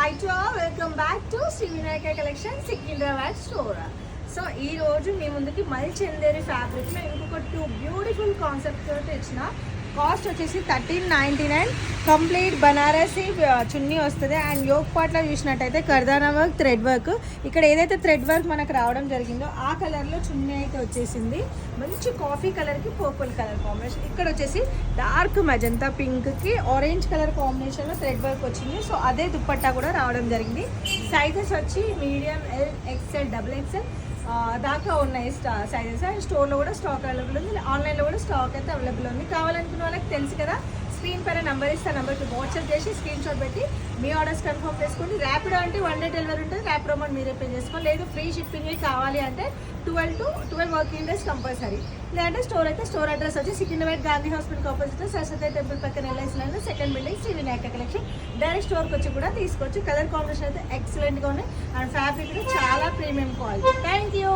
Hi to all, welcome back to Shri Vinayaka collection Secunderabad store. So ఈ రోజు మీ ముందుకి మల్ చందేరి ఫ్యాబ్రిక్లో ఇంకొక 2 బ్యూటిఫుల్ కాన్సెప్ట్ తోటి ఇచ్చిన. కాస్ట్ వచ్చేసి 1399. కంప్లీట్ బనారసి చున్నీ వస్తుంది. అండ్ యోక్ పార్ట్లో చూసినట్టయితే కర్దానా వర్క్, థ్రెడ్ వర్క్. ఇక్కడ ఏదైతే థ్రెడ్ వర్క్ మనకు రావడం జరిగిందో ఆ కలర్లో చున్నీ అయితే వచ్చేసింది. మంచి కాఫీ కలర్కి పర్పుల్ కలర్ కాంబినేషన్. ఇక్కడ వచ్చేసి డార్క్ మెజంతా పింక్కి ఆరెంజ్ కలర్ కాంబినేషన్లో థ్రెడ్ వర్క్ వచ్చింది. సో అదే దుప్పట్టా కూడా రావడం జరిగింది. సైజెస్ వచ్చి medium, L, XL, double XL దాకా ఉన్నాయి సైజెస్. అండ్ స్టోర్లో కూడా స్టాక్ అవైలబుల్ ఉంది, ఆన్లైన్లో కూడా స్టాక్ అయితే అవైలబుల్ ఉంది. కావాలనుకున్న వాళ్ళకి తెలుసు కదా, స్క్రీన్ పైన నెంబర్ ఇస్తే నెంబర్కి వాట్సాప్ చేసి స్క్రీన్ షాట్ పెట్టి మీ ఆర్డర్స్ కన్ఫర్మ్ చేసుకోండి. ర్యాపిడో అంటే 1 డే డెలివరీ ఉంటుంది, ర్యాపిడో అమౌంట్ మీరే పే చేసుకోండి. లేదు ఫ్రీ షిప్పింగ్ కావాలి అంటే 12 వర్కింగ్ డేస్ కంపల్సరీ. లేదంటే స్టోర్ అయితే స్టోర్ అడ్రస్ వచ్చి సికింద్రాబాద్ గాంధీ హాస్పిటల్కి ఆపోజిట్ సరస్వతి టెంపుల్ పక్కన LIC line second building Shri Vinayaka collection. Direct స్టోర్కి వచ్చి కూడా తీసుకోవచ్చు. కలర్ కాంబినేషన్ అయితే ఎక్సలెంట్గా ఉన్నాయి. అండ్ ఫ్యాబ్రిక్ కూడా చాలా ప్రీమియం క్వాలిటీ. Thank you.